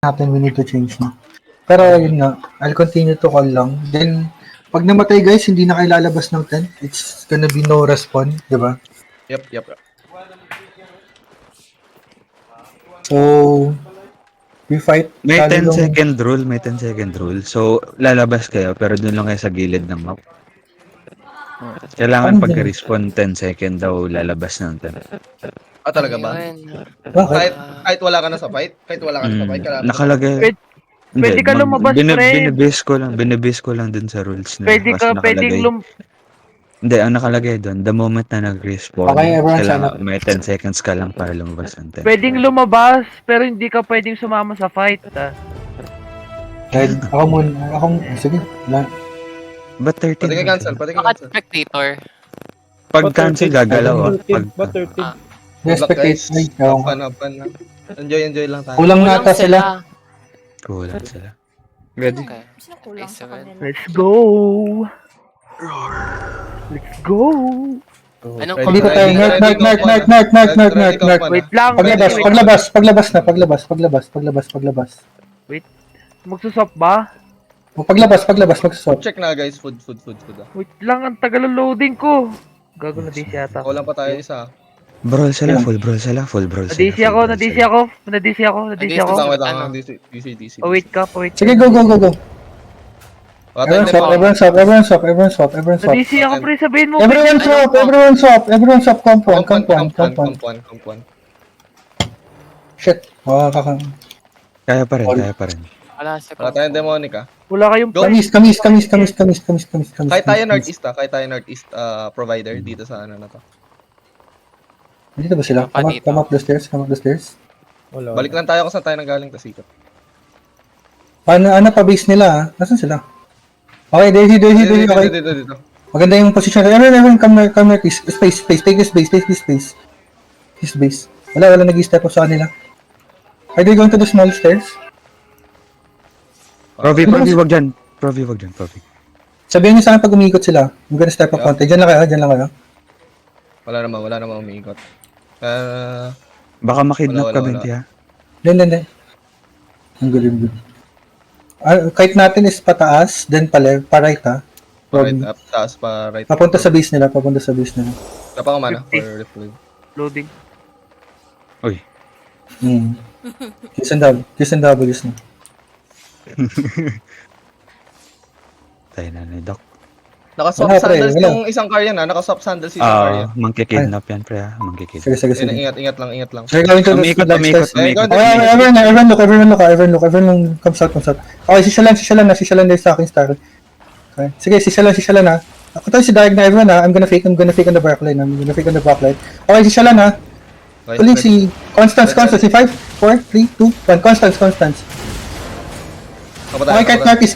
happen, we need to change na. Pero yun nga, I'll continue to call lang. Then, pag namatay guys, hindi na kayo lalabas ng tent. It's gonna be no respawn, di ba? Yep. So, we fight. May Lalo 10 lang- second rule, may 10 second rule. So, lalabas kayo, pero dun lang kayo sa gilid ng map. Kailangan Ano pagka-respawn 10 second daw lalabas ng tent. Ah, talaga ba? Bakit? Kahit wala ka na sa fight? Kahit wala ka na sa fight? kailangan- Nakalagay. Pwede ka lumabas, pre. Binibase ko lang dun sa rules na. Pwedeng Hindi, ang nakalagay dun, the moment na nag-respawn, Okay, everyone, kailangan sign up. may 10 seconds ka lang para lumabas ng tent. Pwedeng lumabas, pero hindi ka pwedeng sumama sa fight. Dahil ako muna, sige. Ba't 13? Pwede ka cancel. Bakit spectator? Pag cancel, gagalaw ah. Ba 13? Respectate. Ay, ewan ko. Fun na. Enjoy lang tayo. Kulang nata sila. Kulang sila. Ready? Okay. Sino kulang sa kanila? Let's go! Let's go! Anong Ready, Dito tayo. ready, ready, Narc. Wait lang, Paglabas. magsusop ba? Paglabas, magsusot. Check na guys, food. Wait lang, ang tagal ng loading ko. Gago na DC yata. Kulang pa tayo isa. Brawl sila, Yeah. full brawl sila. Na-DC ako. Wait lang. DC. Oh, wait ka. Sige, go. Patay Everyone swap. Na-DC ako, pre, sabihin mo. Everyone swap. Compound. Compuan. Shit. Kaya pa rin. Wala sa Wala tayong demonic ah. Wala kayong Go. Kamis. Kahit tayo northeast provider dito sa ano na to. Dito ba sila? Come up the stairs. Wala. Balik lang tayo kung saan tayo nanggaling kasi. Ano pa base nila? Nasaan sila? Okay, Daisy, okay. Dito. Maganda yung position. Everyone, come northeast. Space. Take this base. His base. Wala nag-step up sa kanila. Are they going to the small stairs? Provi, wag dyan. Sabihin niyo sa akin pag umikot sila. I'm gonna step up konti. Diyan lang kayo. Wala naman umiikot. Baka makidnap ka, Wala. Benti ha. Hindi. Ang galing. Kahit natin is pataas, then pa-right ha. Right up, taas pa right. Papunta sa base nila. Wala pa kumana for refill. loading. Uy. Qs and Ws na. Tayo na ni Doc. Nakaswap Wala, pre, sandals wala. yung isang car yan ha. Nakaswap sandals yung isang car yan. Mangkikidnap yan, pre ha. Mangkikidnap. Sige. Ingat lang. We're going to Umikot. Everyone look. Everyone comes out. Okay, si Shalan din sa akin star. Okay. Sige, si Shalan ha. Ako tayo si Dark na everyone ha. I'm gonna fake on the backline. Okay, si Shalan ha. Tuloy si Constance. Si 5, 4, 3, 2, 1. Constance. Okay, kahit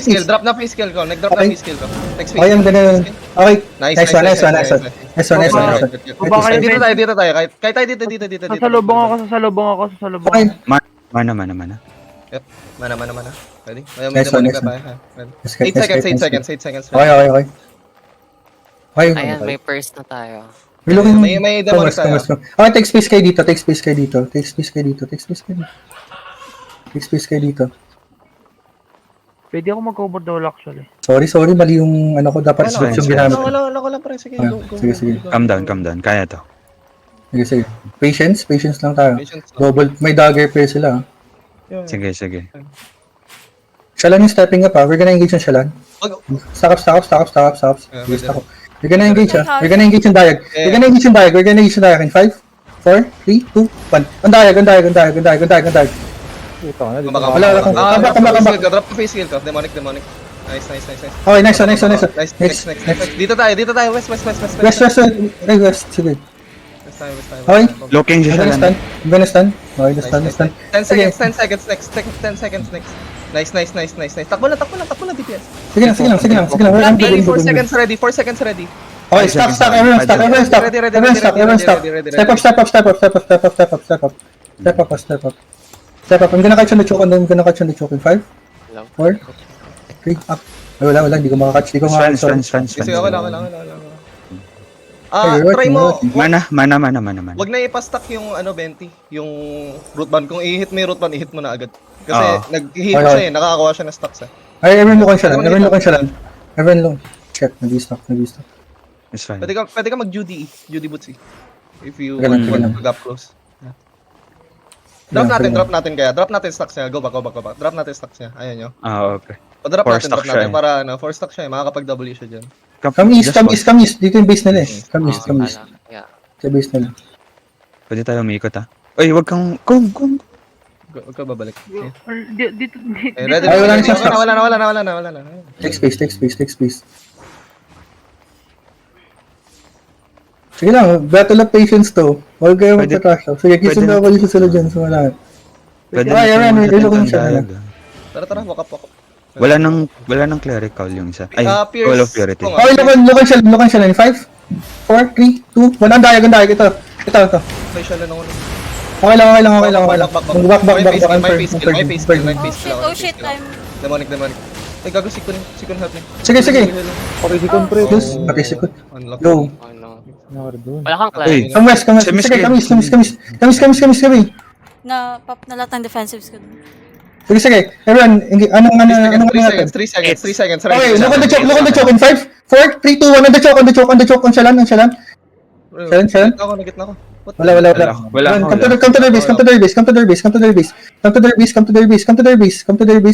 East. Drop na face skill ko. Nag-drop na Okay. face skill ko. Next Okay, I'm gonna... Okay, nice one. Dito tayo. Kahit tayo dito. Sasalubong ako. Okay, Mana. Yep. Mana. Ready? Nice one. Ready? 8 seconds. Okay. Ayan, may first na tayo. We're looking... May demonic tayo. Okay, take space kayo dito. Pwede ako mag-cover the wall actually. Sorry, mali yung ano ko. Dapat switch yung ginamit ko. Wala pre. Sige, go. Sige. Calm down. Kaya to. Sige. Patience lang tayo. Patience lang. Double, may dagger pair sila. Sige. Shalan yung stepping up ha. We're gonna engage on Shalan. Stack up. Sige, stack up. We're gonna engage ha. We're gonna engage on Diag. We're gonna engage on Diag in 5, 4, 3, 2, 1. On Diag. Ito na, dito. Wala akong... Come back. Drop the face skill ko. Demonic. Nice. Okay, nice one. Next. Dito tayo. West. West. Sige. West tayo. Okay. Looking siya I'm gonna stun. Okay, stun. 10 seconds next. 10 seconds next. Nice. Takbo na DPS. Sige lang. We're 4 seconds ready. Okay, stop. Everyone stop. Step up. I'm gonna catch on the choke in 5, 4, 3, up. Wala, hindi ko makakatch. Fans. Sige, okay lang. Ay, Try mo, Mana. wag na ipa-stack yung ano, Benti, yung root band. Kung i-hit mo yung root band, i-hit mo na agad. Kasi Oo. nag-hit Okay. siya eh, nakakakuha siya ng stacks eh. Ay, everyone look on siya lang. Ano Everyone naman look on siya lang. Everyone look. Shit, nag-stop. It's fine. Pwede ka mag-Judy boots eh. If you Ganun, want ganun. to gap close. Drop Ganun, natin kaya. Drop natin stacks niya. Go back. Drop natin stacks niya. Ayan nyo. Okay. O drop Four natin stack siya eh. para ano, 4 stack siya eh. Makakapag-W siya dyan. Come east. Dito yung base nila eh. Come east. Yeah. Sa base nila. Pwede tayo umikot ha. Uy, wag kang... Kung. Huwag ka babalik. Okay. Dito. Ready? Ay, wala na siya Okay, stacks. wala na. Take space. Sige lang, battle of patience to. Huwag kayo Pwede- magpatrash. Sige, kisin pwede na ako yung susunod dyan. Sumalaan. Pwede Ay, natin ayan, mag-attend ilok yung ang siya, diag, Tara, walk up. Wala nang clerical yung isa. Ay, Pierce. Call of Purity. Oo nga. Okay, look on siya lang. 5, 4, 3, 2, 1. Ang dayag. Ito. May siya lang ako. Okay lang. Back. Back. My face skill. Oh shit, I'm... Demonic. Ay, gago, Sikun help me. Sige. Okay, si Compre. Yes, pakisipot. Unlock. Go. Ano? Nangyari doon. Wala kang Uy. clarity. Come west. Sige, kamis. Na-pop na lahat ng defensives ko dun. Sige. Everyone, anong 3 seconds. Okay, look on the choke. In 5, 4, 3, 2, 1. On the choke. On siya lang. Siya? Nagit na ako. What? Wala. Wala. Come to their base.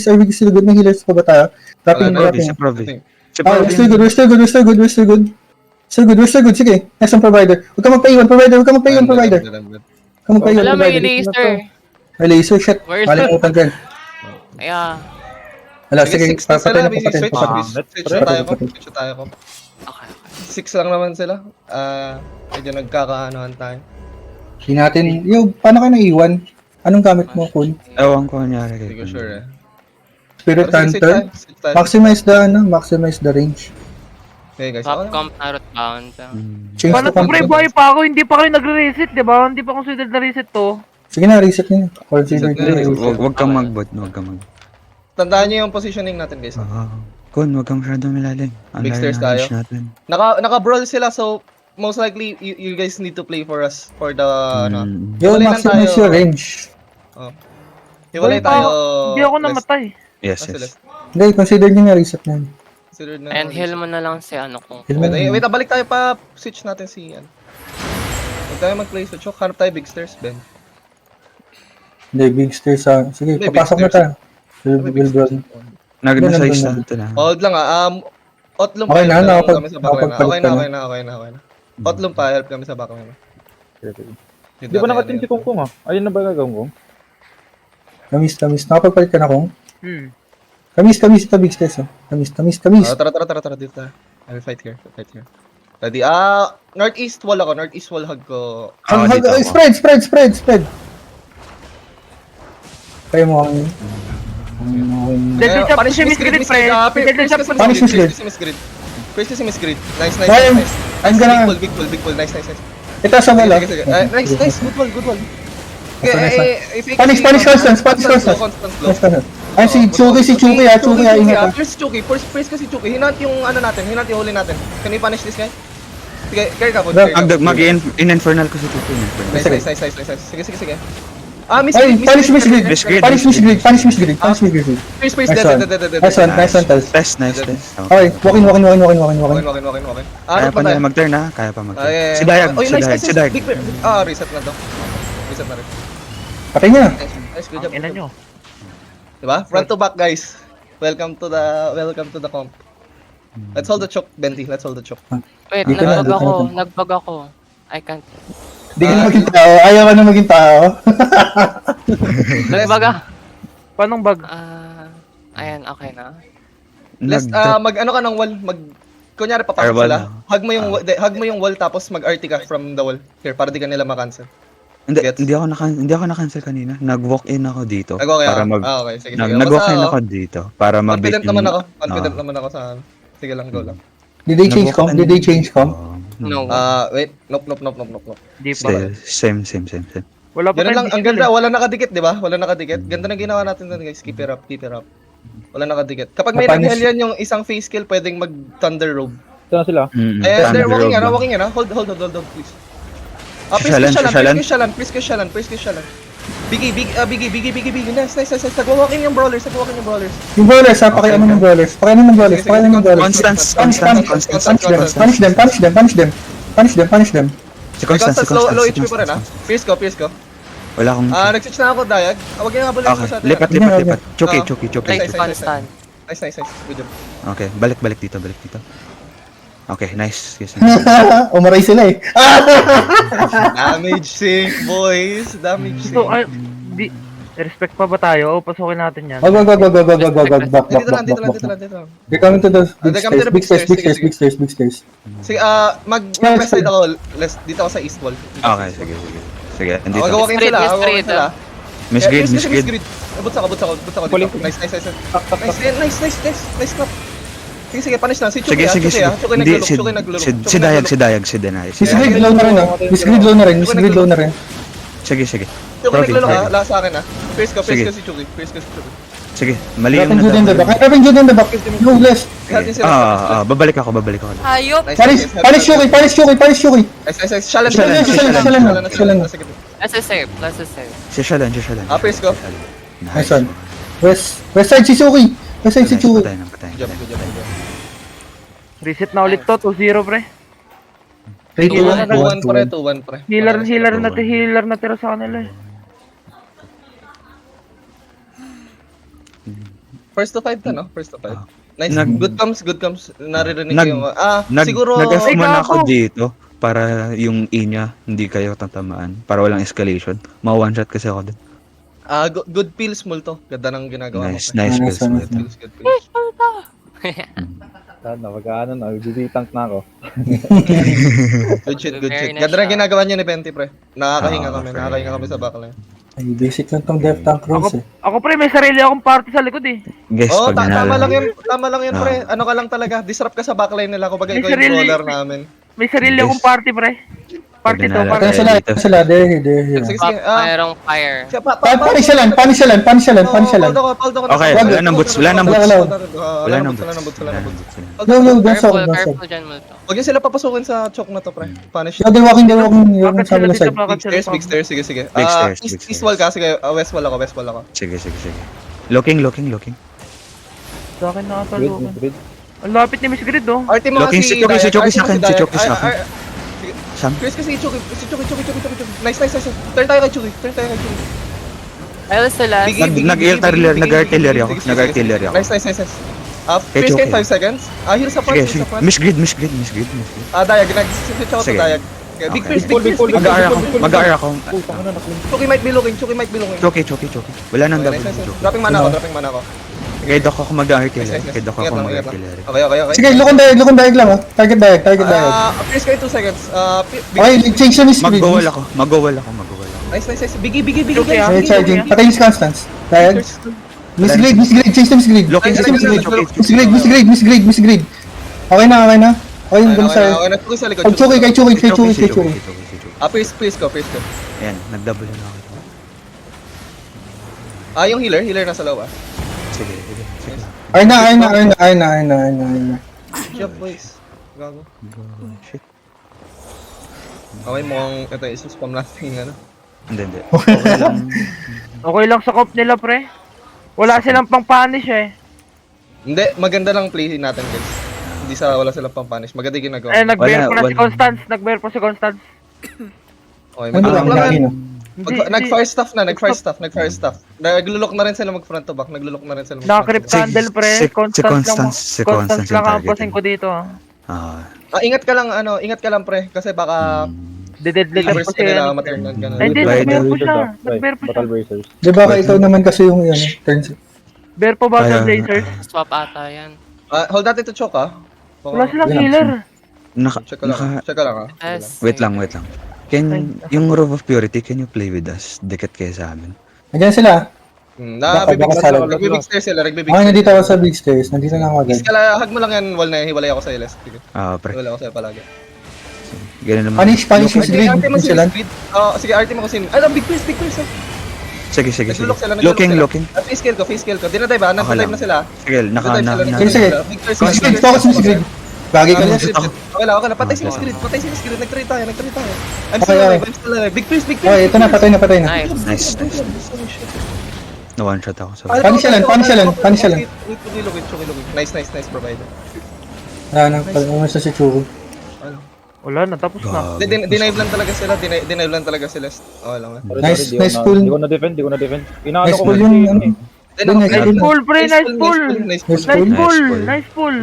Are we still good? May healers pa ba tayo? Dropping. Sa province. Sa We're still province. good. Sige. Next one, provider. Huwag ka magpa-iwan, provider. Come magpa-iwan, Wala, may provider. laser. May laser, shit. Where's Malimutan dyan. Yeah. Wala, sige. Papatay na. Switch tayo ko. Okay. 6 lang naman sila. Medyo nagkakaanohan tayo. Hindi natin, paano kayo naiwan? Anong gamit mo, Kun? Ewan ko nangyari Hindi kay ko sure eh. Spirit Pero sige, Hunter? sit tayo. Maximize the range. Okay guys, Top okay. comp na root bound. Change Paano to to pre, comp. buhay pa ako? Hindi pa kayo nagre-reset, di ba? Hindi pa considered na reset to. Sige na, reset nyo. Consider Reset na, nyo. Wag kang magbot. Tandaan niyo yung positioning natin guys. Kun, wag kang masyadong malalim. Ang Big layo stairs ng tayo. range natin. Naka-brawl sila so most likely you guys need to play for us for the ano. Yo, Hiwalay lang maximize tayo. your range. Hiwalay Buhay pa tayo. ako. Hindi ako namatay. Yes. Hindi, consider nyo na reset na yun. Considered na. And heal mo na lang si ano ko. Heal mo na. Wait, balik tayo pa switch natin si ano. Huwag tayo mag-play switch. Hanap tayo big stairs, Ben. Hindi, big stairs sa... Sige, Hindi, big papasok na stairs. tayo. Will Brown. Nag-size Ganun. na ito na. Hold lang Otlum Okay na, help nakapag- kami sa backline. nakapagpalit Okay na. Otlum pa, help kami sa backline. Di ba nakatin si Kungkung ah? Ayun na ba gagawin ko? Kamis. Nakapagpalit ka na kung? Kamis, ito big stairs. Kamis. Tara dito tayo. I'll fight here. Ready? Northeast wall ako. Northeast wall hug ko. Dito ako. Spread. Kaya mo ang... Deadly chop Punish si Miss Miss Grid, Miss pre. Grid. Deadly chop Punish Miss Grid. First si Miss Grid. Nice. I'm gonna- Big pull. Nice. Ito sa wala. Sige. Nice. Good wall. Punish Constance. Ay, si Chuki, ingat. First kasi Chuki. Hinat yung ano natin. Hinat yung huli natin. Can we punish this guy? Sige, carry ka po. Mag-infernal ko si Tutu. Nice. Sige. Miss Ay, Grid. punish Miss Grid. Miss Grid. Punish Miss Grid. First, Nice one. Nice one, Tels. Nice. Okay, walk in. Walking. Kaya Ano pa pa nila tayo? mag-turn ha? Kaya pa mag-turn. Ay, Si Dayag. Oy, nice. Si Dayag. Big reset na to. Reset na rin. Patay niya. Nice, good job. Ina nyo. Diba? Front to back, guys. Welcome to the comp. Let's hold the choke, Benty. Let's hold the choke. Wait, Dito na, nagbag ako. I can't. Di ka na maging tao. Ayaw ka na maging tao. Nagbag ah. Paanong bag? Ayan, okay na. Let's mag-ano ka ng wall, kunyari papasok Airball sila. na. Hug mo yung wall tapos mag-RT ka from the wall. Here, para di ka nila ma-cancel. Gets? Hindi ako na-cancel kanina. Nag-walk in ako dito. Okay, Para mag... okay, sige. Nag-walk in Basta, ako dito. Para mabait Confident naman ako. Confident naman ako sa ano. Sige lang, go lang. Did they change com? No. Wait. Nope. Di pa. Same. Wala pa Ganun lang, ang tayong ganda, wala nakadikit, di ba? Wala nakadikit. Ganda na ginawa natin doon, guys. Keep it up. Wala nakadikit. Kapag may Napanish- nanghel yan yung isang face kill, pwedeng mag-thunder robe. Ito na sila. They're walking Thunder yan, Road walking yan. Hold, please. Sisyalan. Please Shalan. Biggie. Nice. Nagwa-walking yung brawlers. Yung brawlers ha, pakialam ng brawlers. Pakialam ng brawlers. Constance. Punish them. Si Constance, si Low Constance. HP pa rin, ha? Pierce ko. Wala akong... Nag-switch na ako, Dayag. Huwag niyo habulin Okay, sa atin. lipat. Chuki. Like constant. Nice. Good job. Okay, balik dito. Okay, nice. Yes, Umaray sila eh. Damage sink, boys. Damage sink. So, respect pa ba tayo? O, pasukin natin yan. Wag. Back. Dito lang. They're coming to the They're coming to the big stairs. Sige, mag-press ako. Dito ako sa east wall. Okay, sige. Andito. Mag-walking sila. Miss Grid. Boots ako dito. Nice. Nice clap. Sige, punish na. Si Chuki, Sige. Chuki Hindi, naglulok. si Dayag, si Denai. Miss Grid low na rin. Sige. Chuki Profile, naglulok, profile. Last sa akin, ha. Pierce ko Sige. si Chuki. Sige, mali yung Rapping Jude in the back. Rapping Jude in the back. No less. Babalik ako. Hayop. Punish Shuki. Nice. Shalan. Sige. Let's save. Si Shalan. Pierce ko. Nice one. West side si Shuki. Patay na. Good job. Reset na ulit to, 2-0 pre. 2-1 pre. Healer na tira sa kanila eh. First to 5 ka, no? Nice. Nag- Good comes. Naririnig Nag- ko yung... siguro... Nag-F Ay, muna ako gago. dito para yung E niya hindi kayo tatamaan para walang escalation. Ma-one shot kasi ako dun. good pills multo. Ganda ng ginagawa mo. Nice Nice kills. one. Good pills. Saan na, nag-tank na ako. Good shit. Very nice Ganda ng shot. ginagawa niyo ni Benti, pre. Nakakahinga kami sa backline. Ay, basic lang tong Death Tank rules eh. Ako pre, may sarili akong party sa likod eh. Guys, pag Tama lang nanalo. yun, pre. Ano ka lang talaga, disrupt ka sa backline nila. Kumbaga May ikaw yung sarili. brawler namin. May sarili Yes. akong party pre. Party to, Pag party. nanalo Kaya sila, they're here. Sige. Mayroong fire. Punish siya lang. Paldo ko. Okay, wala nang boots. Wala nang boots. No, that's all. Careful dyan mo to. Huwag yun sila papasukin sa choke na to, pre. Punish. No, they're walking yung Bakit sa sila kabila dito? side. Bakit sila Big pa? stairs, sige. Big stairs, big East stairs. wall ka, sige. West wall ako. Sige. Looking. Sa akin na ata Grid. Logan. Ang lapit ni Miss Grid oh. Arty mo Looking kasi si Chucky sa akin, si Chucky sa akin. Dayak. Sam? Chris kasi si Chucky. Nice. Turn tayo kay Chucky. Ayun sila. Nag-artillery ako. Nice. Kay Chris kay Chucky. 5 seconds. Heal sa front, Sige. Miss Grid. Dayag, nag-switch ako to Sige. Dayag. Okay, Big Okay. Chris. Mag-AR ako. Chucky might be looking. Chucky. Wala nang double. Nice. Dropping mana ako. Kay Doc ako mag-artillery. Nice. Kay Doc Ingat ako lang. mag-artillery. Okay. Sige, lukon dayag lang oh. Target dayag. Chris kay 2 seconds. Okay, change na Miss Grid. Mag-go-wall ako. Nice. Biggie. Okay, guys. Okay, charging. Patay yung Constance. Dayag. Miss Grid, change na Miss Grid. Looking Change sa na Chucky. Miss Grid. Okay na. Okay, yung sa... Okay, Chucky sa likod. Kay Chucky. Pierce ko. Ayan, nag-double na ako. Yung healer nasa loob. Sige. Ay na. Good job, boys. Gago. Shit. Okay, mukhang ito isuspam natin ano. Hindi. Okay lang sa comp nila pre. Wala silang pang punish eh. Hindi, maganda lang play natin guys. Hindi wala silang pang-punish. Maganda yung ginagawa. Eh, nag-bear pa na si wala. Constance. Nag-bear pa si Constance. Okay, Ano mag-lock lang yan. Hindi, Nag-fire staff. Naglulok na rin sila mag-front to back. Naka-crypt candle pre. Si Constance Constance lang yung ang targeting. pasin ko dito ah. Ingat ka lang pre. Kasi baka Deadly reverse kasi nila ano. maturnan ka na. Ay, hindi, By nag-bear po the- siya. Nag-bear po siya. Battle Bracers. Di ba ikaw naman kasi yung turns. Bear po ba Kaya- sa Blazers? Swap ata yan. Hold natin to choke Wala silang Yeah. healer. Check ka lang Yes. Wait lang. Yung Robe of Purity, can you play with us? Dikit kayo sa amin. Nandiyan sila. Nagbibig stairs sila. Okay, nandito ako sa big stairs. Nandito na ako agad. Hag mo lang yan, wall na hiwalay ako sa LS. Pre. Hiwalay ako sa'yo palagi. Ganun naman. Punish Miss Grid. Miss sila. Sige, RT mo kasi. Big Chris. Sige. Naglulok sila. Looking. Face kill ko. Dinadive ba? Nasa-dive na sila. Sige, Sige, Focus Miss Grid. Bagay ka lang. Okay lang. Patay si Spirit. Nag-trade tayo. I'm Okay, still alive. okay. Big freeze. Okay, ito na, patay na. Nice. Nice. Na one shot ako sa Punish siya lang. Nice, provider. Wala na sa si Churu. Wala na, tapos na. Denive lang talaga sila. Denive lang talaga sila. Okay lang. Nice pull. Di ko na-defend. Inaano Nice ko pull kasi yung yun eh. Nice pull, pre, nice pull. pull. Nice pull.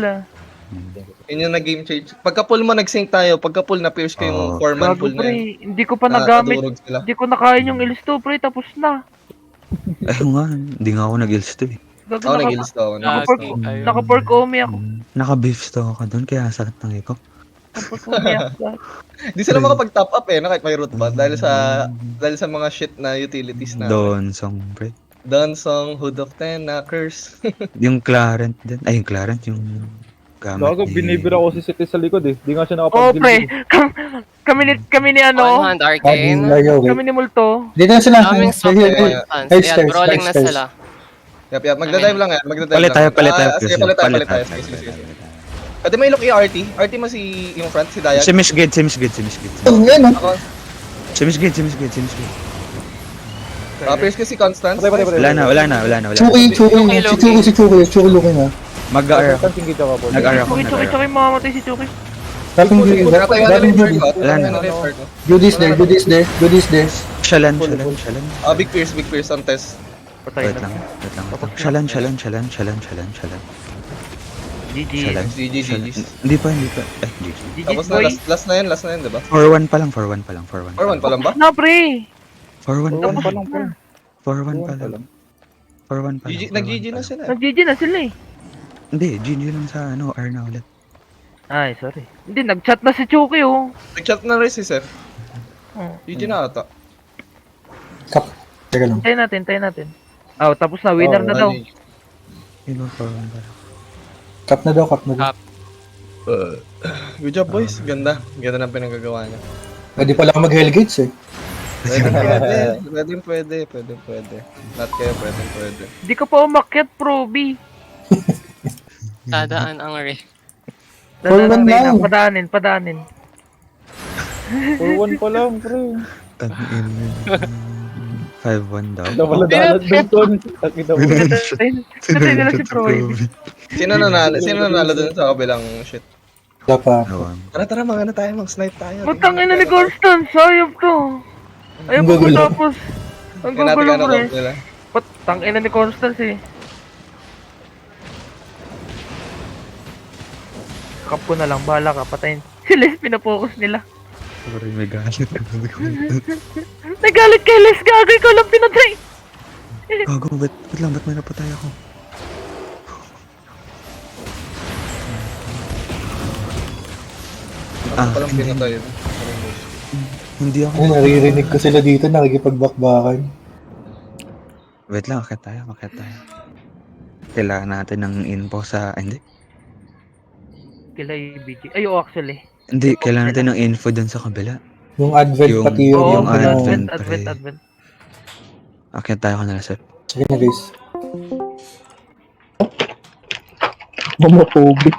Yun yung nag-game change. Pagka-pull mo, nag-sync tayo. Pagka-pull, na-pierce ko yung 4-man Gago, pull na yun. pre. Hindi ko pa nagamit. Nadurog sila. Hindi ko nakain yung Illisto, pre. Tapos na. Ayun nga, hindi nga ako nag-ills to eh. Gago, Ako nag-heals daw. naka-pork omi ako. Naka-beefs to ako doon, kaya sakit ng iko. Naka-pork omi ako. Di sila makapag-top up eh, kahit may root band. Dahil sa mga shit na utilities na. Doon, song pre. Dunsong, Hood of Ten, Knockers. Yung Clarent din. Ay, yung Clarent, yung gamit Gago, binibira ko si City sa likod eh. Di nga siya Oh, nakapag-build. pre. Kami ni ano. One hand Bagay arcane. layo. Kami ni Multo. Dito na sila. Daming stock Here, and here. fans. Hey, Ayan, stairs, brawling na stairs. sila. Yap. Magdadive lang yan. Palit tayo. Sige, palit tayo. Sige. Pwede mo ilok i-RT. RT mo si yung front, si Dayan. Si Miss Gate. Oh, yan oh. Ako, Si Miss Gate. pierce ko si Constance. Patay. Wala na. Chuki. Si Chuki looking ah. Mag-AR ako. Tanting kita ka po. Nag-AR ako. Chuki, mamamatay si Chuki. Dating Wala Wala na. do this there. Shalan. Big pierce on test. Patay Wait na. lang. Shalan. GG. Shalan. GG. Hindi pa. GG. GG, Tapos na, boy. last na yun, diba? 4-1 pa lang. 4-1 Or 1 pa lang ba? Na, pre. 4-1 pa Tapos pa lang po. 4-1 pa lang. 4-1 pa lang. Nag-GG na sila. Nag-GG na sila eh. Hindi, GG lang sa R na ulit. Ay, sorry. Hindi, nag-chat na si Chuki oh. Nag-chat na rin si Seth. Oh. GG na ata. Kap. Teka lang. Tayo natin. Oh, tapos na. Winner na daw. Iba 4-1 pa lang. Kap na daw. Good job, boys. Ganda ng pinagagawa niya. Pwede pala ako mag-Hellgates eh. Pwede. Not kayo, pwede. Hindi ka pa umakyat, Proby. Dadaan ang re. Forward lang. Padaanin. 4-1 pa lang, pre. 5-1 daw. Nawala-dalad doon. Takita mo. Patay nila si Proby. Sino nanalo dun sa kabilang shit? Wala pa. Tara, mga tayo, mag-snipe tayo. Putang ina ni Constance, sayop to. Ayaw ko matapos. Ang gugulo mo eh. Putang ina ni Constance eh. Kap ko na lang, bahala ka, patayin. Si Les, pinapokus nila. Sorry, may galit. Nagalit kay Les, gagay ko lang pinatay. Gago, ba't may napatay ako? Palang pinatay. Hindi ako. Ay, naririnig ko sila dito. Nakikipagbakbakan. Wait lang, akit tayo. Kailangan natin ng info sa... Hindi. Kila BG. Ay, actually. Hindi, kailangan natin ng info dun sa kabila. Yung advent Yung- pati Oo, yung advent, advent. Akit tayo ka nila, sir. Sige na guys. Homophobic.